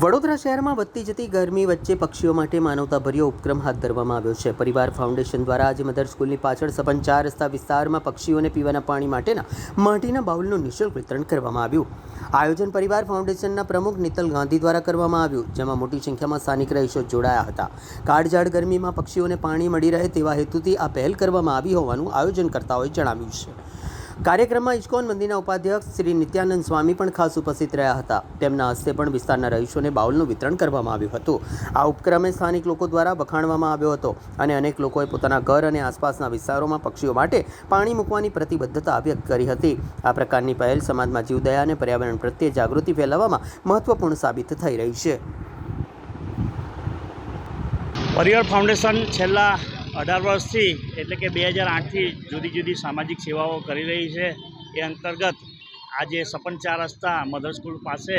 વડોદરા શહેરમાં વધતી જતી ગરમી વચ્ચે પક્ષીઓ માટે માનવતાભર્યો ઉપક્રમ હાથ ધરવામાં આવ્યો છે। પરિવાર ફાઉન્ડેશન દ્વારા આજે મધર સ્કૂલની પાછળ સપન 4 રસ્તા વિસ્તારમાં પક્ષીઓને પીવાના પાણી માટેના માટીના બાઉલનું નિઃશુલ્ક વિતરણ કરવામાં આવ્યું। આયોજન પરિવાર ફાઉન્ડેશનના પ્રમુખ નિતલ ગાંધી દ્વારા કરવામાં આવ્યું, જેમાં મોટી સંખ્યામાં સ્થાનિક રહીશો જોડાયા હતા। કાળઝાળ ગરમીમાં પક્ષીઓને પાણી મળી રહે તેવા હેતુથી આ પહેલ કરવામાં આવી હોવાનું આયોજનકર્તાઓએ જણાવ્યું છે। કાર્યક્રમમાં ઇસ્કોન મંદિરના ઉપાધ્યક્ષ શ્રી નિત્યાનંદ સ્વામી પણ ખાસ ઉપસ્થિત રહ્યા હતા। તેમના હસ્તે પણ વિસ્તારના રહીશોને બાઉલનું વિતરણ કરવામાં આવ્યું હતું। આ ઉપક્રમે સ્થાનિક લોકો દ્વારા વખાણવામાં આવ્યો હતો અને અનેક લોકોએ પોતાના ઘર અને આસપાસના વિસ્તારોમાં પક્ષીઓ માટે પાણી મૂકવાની પ્રતિબદ્ધતા વ્યક્ત કરી હતી। આ પ્રકારની પહેલ સમાજમાં જીવદયા અને પર્યાવરણ પ્રત્યે જાગૃતિ ફેલાવવામાં મહત્વપૂર્ણ સાબિત થઈ રહી છે। પરિવાર ફાઉન્ડેશન છેલ્લા 18 વર્ષથી એટલે કે 2008થી જુદી જુદી સામાજિક સેવાઓ કરી રહી છે। એ અંતર્ગત આજે સપન 4 રસ્તા મધર સ્કૂલ પાસે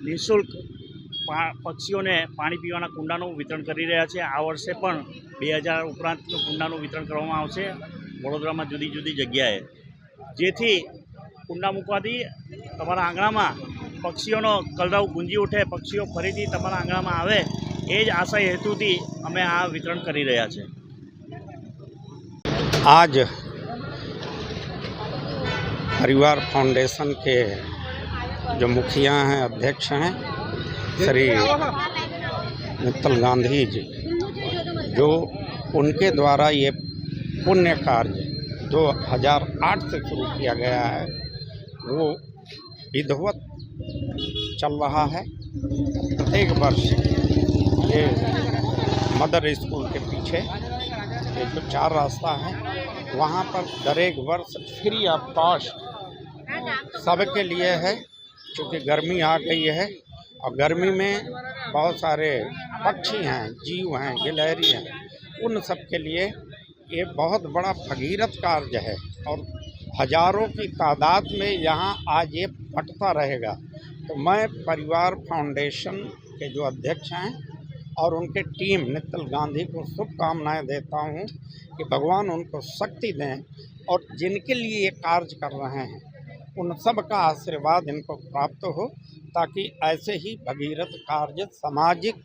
નિઃશુલ્ક પક્ષીઓને પાણી પીવાના કુંડાનું વિતરણ કરી રહ્યા છે। આ વર્ષે પણ 2000 ઉપરાંતનું કુંડાનું વિતરણ કરવામાં આવશે વડોદરામાં જુદી જુદી જગ્યાએ, જેથી કુંડા મૂકવાથી તમારા આંગણામાં પક્ષીઓનો કલરવ ગુંજી ઉઠે, પક્ષીઓ ફરીથી તમારા આંગણામાં આવે, એ જ આશય હેતુથી અમે આ વિતરણ કરી રહ્યા છે। आज परिवार फाउंडेशन के जो मुखिया हैं, अध्यक्ष हैं श्री नितल गांधी जी, जो उनके द्वारा ये पुण्य कार्य 2008 से शुरू किया गया है, वो विधिवत चल रहा है। प्रत्येक वर्ष ये मदर स्कूल के पीछे ये जो 4 रास्ता है वहाँ पर दरेक वर्ष फ्री ऑफ कॉस्ट सबके लिए है। क्योंकि गर्मी आ गई है और गर्मी में बहुत सारे पक्षी हैं, जीव हैं, गिलहरी हैं, उन सब के लिए ये बहुत बड़ा भगीरथ कार्य है और हजारों की तादाद में यहाँ आज ये बंटता रहेगा। तो मैं परिवार फाउंडेशन के जो अध्यक्ष हैं और उनके टीम नितल गांधी को शुभकामनाएं देता हूं कि भगवान उनको शक्ति दें और जिनके लिए ये कार्य कर रहे हैं उन सब का आशीर्वाद इनको प्राप्त हो, ताकि ऐसे ही भगीरथ कार्य सामाजिक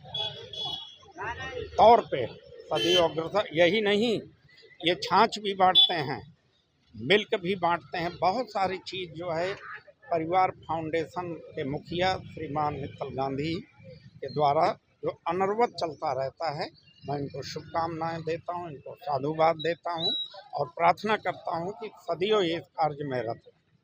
तौर पे सदैव अग्रसर। यही नहीं, ये छाछ भी बांटते हैं, मिल्क भी बांटते हैं, बहुत सारी चीज़ जो है परिवार फाउंडेशन के मुखिया श्रीमान नितल गांधी के द्वारा जो अनवरत चलता रहता है। मैं इनको शुभकामनाएं देता हूं, इनको साधुवाद देता हूं और प्रार्थना करता हूं कि सदैव इस कार्य में रत